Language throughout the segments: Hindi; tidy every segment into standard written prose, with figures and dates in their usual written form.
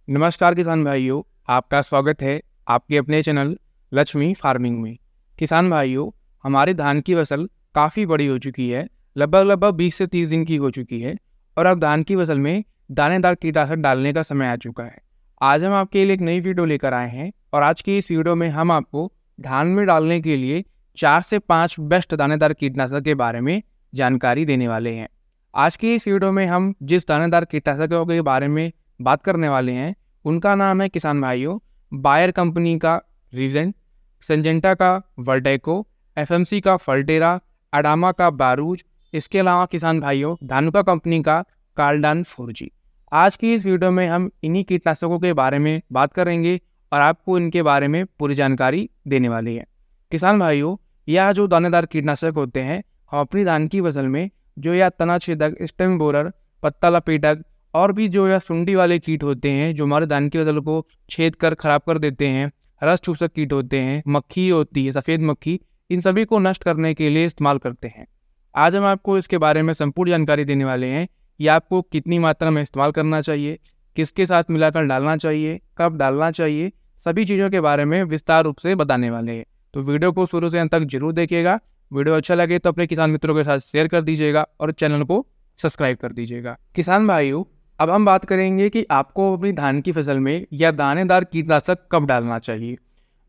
नमस्कार किसान भाइयों, आपका स्वागत है आपके अपने चैनल लक्ष्मी फार्मिंग में। किसान भाइयों, हमारी धान की फसल काफ़ी बड़ी हो चुकी है, लगभग 20 से 30 दिन की हो चुकी है और अब धान की फसल में दानेदार कीटनाशक डालने का समय आ चुका है। आज हम आपके लिए एक नई वीडियो लेकर आए हैं और आज की इस वीडियो में हम आपको धान में डालने के लिए 4 से 5 बेस्ट दानेदार कीटनाशक के बारे में जानकारी देने वाले हैं। आज की इस वीडियो में हम जिस दानेदार कीटनाशकों के बारे में बात करने वाले हैं उनका नाम है किसान भाइयों बायर कंपनी का रीजेंट, सिंजेंटा का वर्डेको, एफएमसी का फल्टेरा, अडामा का बारूज, इसके अलावा किसान भाइयों धानुका कंपनी का कार्डान 4G। आज की इस वीडियो में हम इन्हीं कीटनाशकों के बारे में बात करेंगे और आपको इनके बारे में पूरी जानकारी देने वाली है। किसान भाइयों, यह जो दानेदार कीटनाशक होते हैं हम अपनी धान की फसल में जो यह तना छेदक, स्टेम बोरर, पत्ता लपेटक और भी जो यह सुंडी वाले कीट होते हैं जो हमारे धान की फसल को छेद कर खराब कर देते हैं, रस चूसक कीट होते हैं, मक्खी होती है सफ़ेद मक्खी, इन सभी को नष्ट करने के लिए इस्तेमाल करते हैं। आज हम आपको इसके बारे में संपूर्ण जानकारी देने वाले हैं कि आपको कितनी मात्रा में इस्तेमाल करना चाहिए, किसके साथ मिलाकर डालना चाहिए, कब डालना चाहिए, सभी चीज़ों के बारे में विस्तार रूप से बताने वाले हैं। तो वीडियो को शुरू से अंत तक जरूर देखिएगा। वीडियो अच्छा लगे तो अपने किसान मित्रों के साथ शेयर कर दीजिएगा और चैनल को सब्सक्राइब कर दीजिएगा। किसान भाइयों, अब हम बात करेंगे कि आपको अपनी धान की फसल में यह दानेदार कीटनाशक कब डालना चाहिए।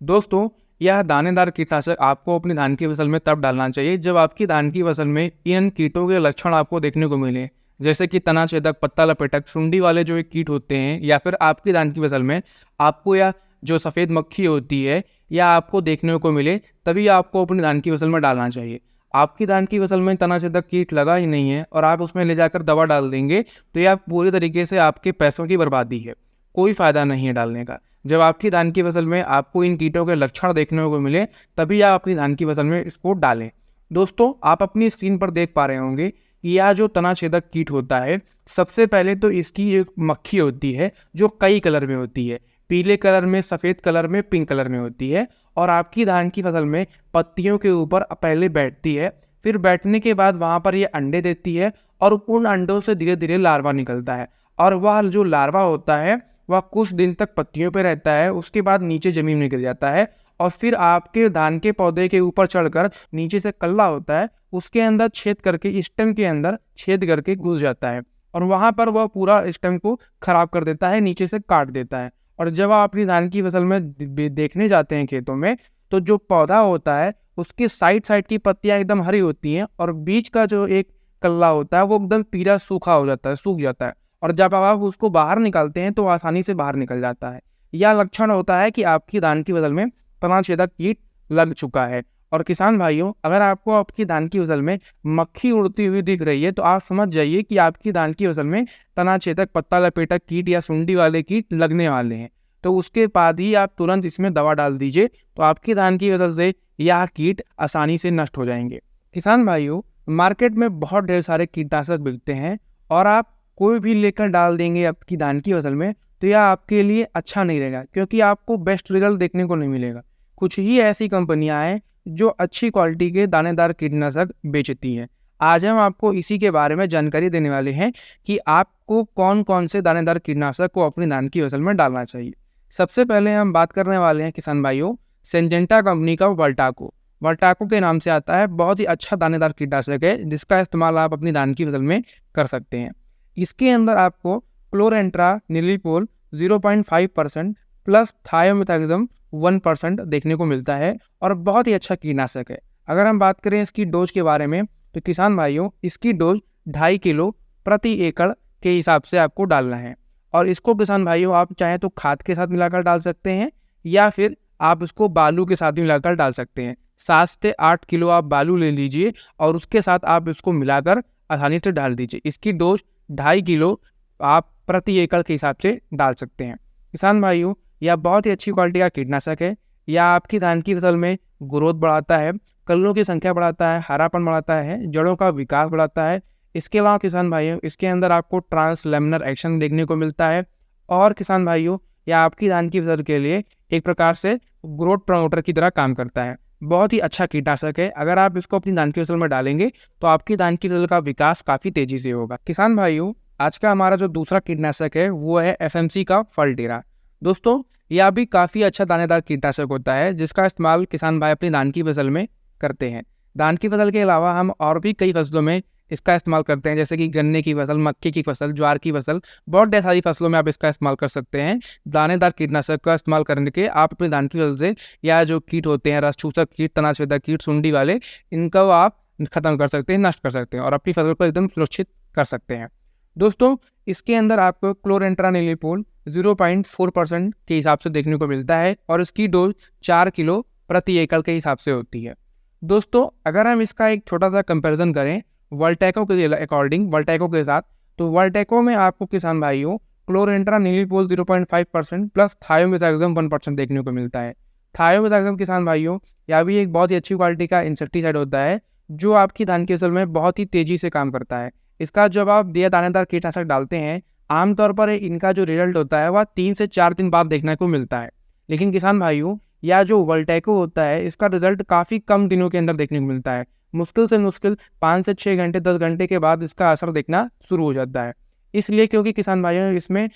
दोस्तों, यह दानेदार कीटनाशक आपको अपनी धान की फसल में तब डालना चाहिए जब आपकी धान की फसल में इन कीटों के लक्षण आपको देखने को मिले, जैसे कि तना छेदक, पत्ता लपेटक, सुंडी वाले जो कीट होते हैं, या फिर आपकी धान की फसल में आपको यह जो सफ़ेद मक्खी होती है या आपको देखने को मिले, तभी आपको अपनी धान की फसल में डालना चाहिए। आपकी धान की फसल में तना छेदक कीट लगा ही नहीं है और आप उसमें ले जाकर दवा डाल देंगे तो यह पूरी तरीके से आपके पैसों की बर्बादी है, कोई फ़ायदा नहीं है डालने का। जब आपकी धान की फसल में आपको इन कीटों के लक्षण देखने को मिले तभी आप अपनी धान की फसल में इसको डालें। दोस्तों, आप अपनी स्क्रीन पर देख पा रहे होंगे कि यह जो तना छेदक कीट होता है, सबसे पहले तो इसकी एक मक्खी होती है जो कई कलर में होती है, पीले कलर में, सफ़ेद कलर में, पिंक कलर में होती है और आपकी धान की फसल में पत्तियों के ऊपर पहले बैठती है, फिर बैठने के बाद वहाँ पर ये अंडे देती है और उन अंडों से धीरे धीरे लार्वा निकलता है और वह जो लार्वा होता है वह कुछ दिन तक पत्तियों पर रहता है, उसके बाद नीचे ज़मीन में गिर जाता है और फिर आपके धान के पौधे के ऊपर चढ़कर नीचे से कल्ला होता है, उसके अंदर छेद करके, स्टेम के अंदर छेद करके घुस जाता है और वहाँ पर वह पूरा स्टेम को खराब कर देता है, नीचे से काट देता है। और जब आप अपनी धान की फसल में देखने जाते हैं खेतों में, तो जो पौधा होता है उसके साइड की पत्तियां एकदम हरी होती हैं और बीच का जो एक कल्ला होता है वो एकदम पीला सूखा हो जाता है, सूख जाता है और जब आप उसको बाहर निकालते हैं तो आसानी से बाहर निकल जाता है। यह लक्षण होता है कि आपकी धान की फसल में तना छेदक कीट लग चुका है। और किसान भाइयों, अगर आपको आपकी धान की फसल में मक्खी उड़ती हुई दिख रही है तो आप समझ जाइए कि आपकी धान की फसल में तना छेदक, पत्ता लपेटक कीट या सुंडी वाले कीट लगने वाले हैं। तो उसके बाद ही आप तुरंत इसमें दवा डाल दीजिए, तो आपकी धान की फसल से यह कीट आसानी से नष्ट हो जाएंगे। किसान भाइयों, मार्केट में बहुत ढेर सारे कीटनाशक बिकते हैं और आप कोई भी लेकर डाल देंगे आपकी धान की फसल में तो यह आपके लिए अच्छा नहीं रहेगा, क्योंकि आपको बेस्ट रिजल्ट देखने को नहीं मिलेगा। कुछ ही ऐसी कंपनियां हैं जो अच्छी क्वालिटी के दानेदार कीटनाशक बेचती हैं। आज हम आपको इसी के बारे में जानकारी देने वाले हैं कि आपको कौन कौन से दानेदार कीटनाशक को अपनी धान की फसल में डालना चाहिए। सबसे पहले हम बात करने वाले हैं किसान भाइयों सिंजेंटा कंपनी का वर्टाको। वर्टाको के नाम से आता है, बहुत ही अच्छा दानेदार कीटनाशक है जिसका इस्तेमाल आप अपनी धान की फसल में कर सकते हैं। इसके अंदर आपको क्लोरेंट्रा निलीपोल 0.5% प्लस थायोमेथाक्सम 1% देखने को मिलता है और बहुत ही अच्छा कीटनाशक है। अगर हम बात करें इसकी डोज के बारे में तो किसान भाइयों, इसकी डोज 2.5 किलो प्रति एकड़ के हिसाब से आपको डालना है और इसको किसान भाइयों आप चाहे तो खाद के साथ मिलाकर डाल सकते हैं या फिर आप इसको बालू के साथ भी मिलाकर डाल सकते हैं। 7 से 8 किलो आप बालू ले लीजिए और उसके साथ आप इसको मिलाकर आसानी से डाल दीजिए। इसकी डोज 2.5 किलो आप प्रति एकड़ के हिसाब से डाल सकते हैं। किसान भाइयों, यह बहुत ही अच्छी क्वालिटी का कीटनाशक है। यह आपकी धान की फसल में ग्रोथ बढ़ाता है, कलियों की संख्या बढ़ाता है, हरापन बढ़ाता है, जड़ों का विकास बढ़ाता है। इसके अलावा किसान भाइयों, इसके अंदर आपको ट्रांसलेमिनर एक्शन देखने को मिलता है और किसान भाइयों, यह आपकी धान की फसल के लिए एक प्रकार से ग्रोथ प्रमोटर की तरह काम करता है। बहुत ही अच्छा कीटनाशक है। अगर आप इसको अपनी धान की फसल में डालेंगे तो आपकी धान की फसल का विकास काफ़ी तेजी से होगा। किसान भाइयों, आज का हमारा जो दूसरा कीटनाशक है वो है एफएमसी का फलटेरा। दोस्तों, यह भी काफ़ी अच्छा दानेदार कीटनाशक होता है जिसका इस्तेमाल किसान भाई अपनी धान की फसल में करते हैं। धान की फसल के अलावा हम और भी कई फसलों में इसका इस्तेमाल करते हैं, जैसे कि गन्ने की फसल, मक्के की फसल, ज्वार की फसल, बहुत ढेर सारी फसलों में आप इसका इस्तेमाल कर सकते हैं। दानेदार कीटनाशक का इस्तेमाल करने के आप अपनी धान की फसल से या जो कीट होते हैं, रस चूसक कीट, तनाछेदक कीट, सुंडी वाले, इनको आप खत्म कर सकते हैं, नष्ट कर सकते हैं और अपनी फसल को एकदम सुरक्षित कर सकते हैं। दोस्तों, इसके अंदर आपको क्लोरेंट्रानिलीप्रोल 0.4% के हिसाब से देखने को मिलता है और इसकी डोज 4 किलो प्रति एकड़ के हिसाब से होती है। दोस्तों, अगर हम इसका एक छोटा सा कंपैरिजन करें वर्ल्टेको के अकॉर्डिंग, वर्ल्टेको के साथ, तो वर्ल्टेको में आपको किसान भाइयों क्लोरेंट्रानिलीप्रोल 0.5% प्लस थायोमेथाक्साम 1% देखने को मिलता है। थायोमेथाक्साम किसान भाइयों, यह भी एक बहुत ही अच्छी क्वालिटी का इंसेक्टिसाइड होता है जो आपकी धान की फसल में बहुत ही तेजी से काम करता है। इसका जब आप दिया दानेदार कीटनाशक डालते हैं, आमतौर पर इनका जो रिजल्ट होता है वह 3 से 4 दिन बाद देखने को मिलता है। लेकिन किसान भाइयों, या जो वर्ल्टेको होता है इसका रिजल्ट काफ़ी कम दिनों के अंदर देखने को मिलता है। मुश्किल से मुश्किल 5 से 6 घंटे, 10 घंटे के बाद इसका असर दिखना शुरू हो जाता है। इसलिए क्योंकि किसान भाइयों इसमें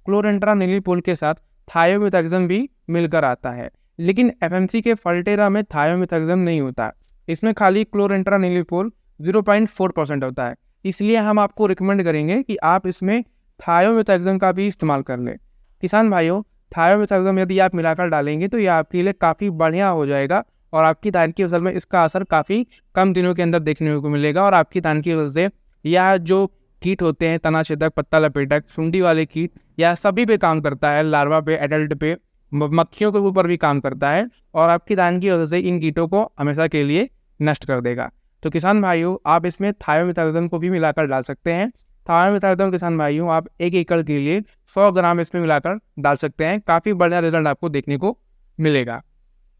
क्लोरेंट्रानिलीप्रोल के साथ थायोमेथाक्साम भी मिलकर आता है। लेकिन एफएमसी के फलटेरा में थायोमेथाक्साम नहीं होता, इसमें खाली क्लोरेंट्रानिलीप्रोल 0.4% होता है। इसलिए हम आपको रिकमेंड करेंगे कि आप इसमें थायोमेथाक्साम का भी इस्तेमाल कर लें। किसान भाइयों, थायोमेथाक्साम यदि आप मिलाकर डालेंगे तो यह आपके लिए काफ़ी बढ़िया हो जाएगा और आपकी धान की फसल में इसका असर काफ़ी कम दिनों के अंदर देखने को मिलेगा और आपकी धान की फसल से यह जो कीट होते हैं, तनाछेदक, पत्ता लपेटक, सुंडी वाले कीट, यह सभी पे काम करता है, लार्वा पे, एडल्ट पे, मक्खियों के ऊपर भी काम करता है और आपकी धान की वजह से इन कीटों को हमेशा के लिए नष्ट कर देगा। तो किसान भाइयों, आप इसमें थायोमेथाक्साम को भी मिलाकर डाल सकते हैं। थायोमेथाक्साम किसान भाइयों आप 1 एकड़ के लिए 100 ग्राम इसमें मिलाकर डाल सकते हैं। काफ़ी बढ़िया रिजल्ट आपको देखने को मिलेगा।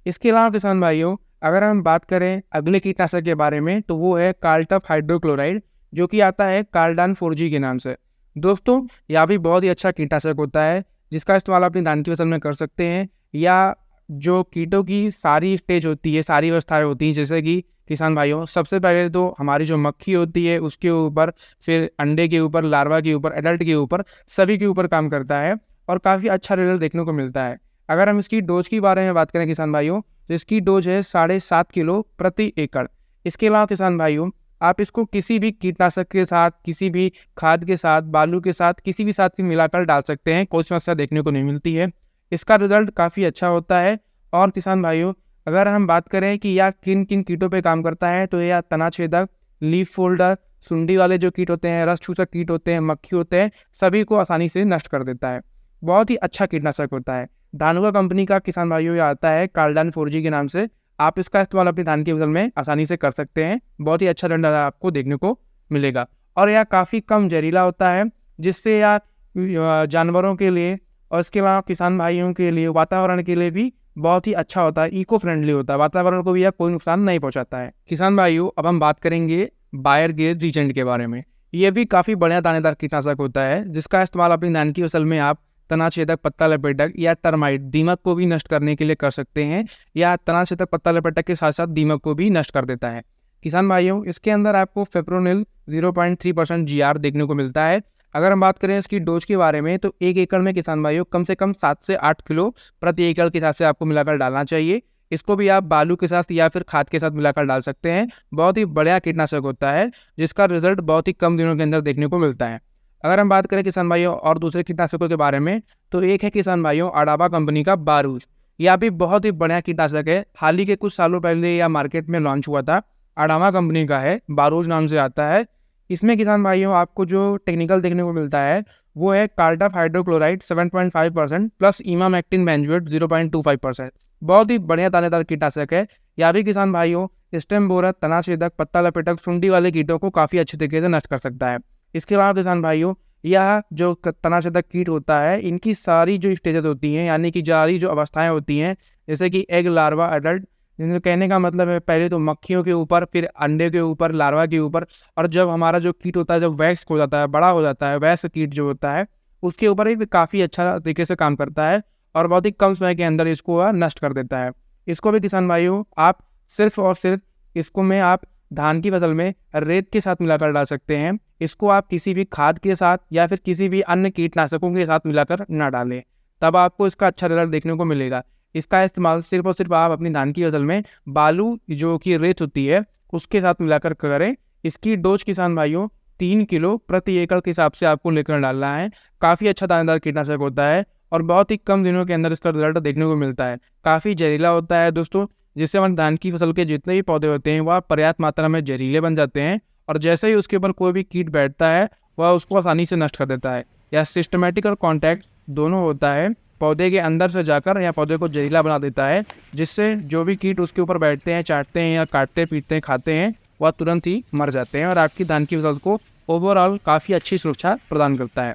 इसके अलावा किसान भाइयों, अगर हम बात करें अगले कीटनाशक के बारे में, तो वो है कार्टफ हाइड्रोक्लोराइड, जो कि आता है कार्डान 4G के नाम से। दोस्तों, यह भी बहुत ही अच्छा कीटनाशक होता है जिसका इस्तेमाल अपनी धान की फसल में कर सकते हैं। या जो कीटों की सारी स्टेज होती है, सारी अवस्थाएं होती हैं, जैसे कि किसान भाइयों सबसे पहले तो हमारी जो मक्खी होती है उसके ऊपर, फिर अंडे के ऊपर, लार्वा के ऊपर, एडल्ट के ऊपर, सभी के ऊपर काम करता है और काफ़ी अच्छा रिजल्ट देखने को मिलता है। अगर हम इसकी डोज की बारे में बात करें किसान भाइयों, तो इसकी डोज है 7.5 किलो प्रति एकड़। इसके अलावा किसान भाइयों, आप इसको किसी भी कीटनाशक के साथ, किसी भी खाद के साथ, बालू के साथ, किसी भी साथ भी मिलाकर डाल सकते हैं, कोई समस्या देखने को नहीं मिलती है। इसका रिजल्ट काफ़ी अच्छा होता है। और किसान भाइयों, अगर हम बात करें कि यह किन किन कीटों पे काम करता है, तो यह तनाछेदक, लीफ फोल्डर, सुंडी वाले जो कीट होते हैं, रस चूसक कीट होते हैं, मक्खी होते हैं, सभी को आसानी से नष्ट कर देता है। बहुत ही अच्छा कीटनाशक होता है। धानुका कंपनी का किसान भाइयों यह आता है कार्डान 4G के नाम से। आप इसका इस्तेमाल अपनी धान की फसल में आसानी से कर सकते हैं। बहुत ही अच्छा रिजल्ट आपको देखने को मिलेगा और यह काफ़ी कम जहरीला होता है, जिससे यह जानवरों के लिए और इसके अलावा किसान भाइयों के लिए, वातावरण के लिए भी बहुत ही अच्छा होता है, इको फ्रेंडली होता है, वातावरण को भी यह कोई नुकसान नहीं पहुंचाता है। किसान भाइयों, अब हम बात करेंगे बायर गेर रीजेंट के बारे में। यह भी काफ़ी बढ़िया दानेदार कीटनाशक होता है जिसका इस्तेमाल अपनी धान की फसल में आप तनाछेदक, पत्ता लपेटक या टर्माइट, दीमक को भी नष्ट करने के लिए कर सकते हैं। या तनाछेदक, पत्ता लपेटक के साथ साथ दीमक को भी नष्ट कर देता है। किसान भाइयों, इसके अंदर आपको फिप्रोनिल 0.3% GR देखने को मिलता है। अगर हम बात करें इसकी डोज के बारे में, तो 1 एकड़ में किसान भाइयों कम से कम 7 से 8 किलो प्रति एकड़ के हिसाब से आपको मिलाकर डालना चाहिए। इसको भी आप बालू के साथ या फिर खाद के साथ मिलाकर डाल सकते हैं। बहुत ही बढ़िया कीटनाशक होता है जिसका रिजल्ट बहुत ही कम दिनों के अंदर देखने को मिलता है। अगर हम बात करें किसान भाइयों और दूसरे कीटनाशकों के बारे में, तो एक है किसान भाइयों अडावा कंपनी का बारूद। यह भी बहुत ही बढ़िया कीटनाशक है। हाल ही के कुछ सालों पहले यह मार्केट में लॉन्च हुआ था। अडावा कंपनी का है, बारूद नाम से आता है। इसमें किसान भाइयों आपको जो टेक्निकल देखने को मिलता है वो है कार्टफ हाइड्रोक्लोराइड 7.5% प्लस इमामेक्टिन बेंजोएट 0.25%। बहुत ही बढ़िया दानेदार कीटनाशक है। यह भी किसान भाइयों स्टेम बोरर, तनाछेदक, पत्ता लपेटक, सुंडी वाले कीटों को काफ़ी अच्छे तरीके से नष्ट कर सकता है। इसके अलावा किसान भाइयों, यह जो तनाछेदक कीट होता है इनकी सारी जो स्टेजेस होती हैं, यानी कि सारी जो अवस्थाएं होती हैं, जैसे कि एग, लार्वा, एडल्ट, जिनसे कहने का मतलब है पहले तो मक्खियों के ऊपर, फिर अंडे के ऊपर, लार्वा के ऊपर, और जब हमारा जो कीट होता है जब वैक्स हो जाता है, बड़ा हो जाता है, वैक्स कीट जो होता है उसके ऊपर भी काफ़ी अच्छा तरीके से काम करता है और बहुत ही कम समय के अंदर इसको नष्ट कर देता है। इसको भी किसान भाइयों आप सिर्फ और सिर्फ इसको में आप धान की फसल में रेत के साथ मिलाकर डाल सकते हैं। इसको आप किसी भी खाद के साथ या फिर किसी भी अन्य कीटनाशकों के साथ मिलाकर ना डालें, तब आपको इसका अच्छा रिजल्ट देखने को मिलेगा। इसका इस्तेमाल सिर्फ और सिर्फ आप अपनी धान की फसल में बालू जो कि रेत होती है उसके साथ मिलाकर करें। इसकी डोज किसान भाइयों 3 किलो प्रति एकड़ के हिसाब से आपको लेकर डालना है। काफ़ी अच्छा दानेदार कीटनाशक होता है और बहुत ही कम दिनों के अंदर इसका रिजल्ट देखने को मिलता है। काफ़ी जहरीला होता है दोस्तों, जिससे हमारे धान की फसल के जितने भी पौधे होते हैं वह पर्याप्त मात्रा में जहरीले बन जाते हैं और जैसे ही उसके ऊपर कोई भी कीट बैठता है वह उसको आसानी से नष्ट कर देता है। या सिस्टमेटिक और कॉन्टैक्ट दोनों होता है, पौधे के अंदर से जाकर या पौधे को जहरीला बना देता है, जिससे जो भी कीट उसके ऊपर बैठते हैं, चाटते हैं या काटते पीटते हैं खाते हैं वह तुरंत ही मर जाते हैं और आपकी धान की फसल को ओवरऑल काफ़ी अच्छी सुरक्षा प्रदान करता है।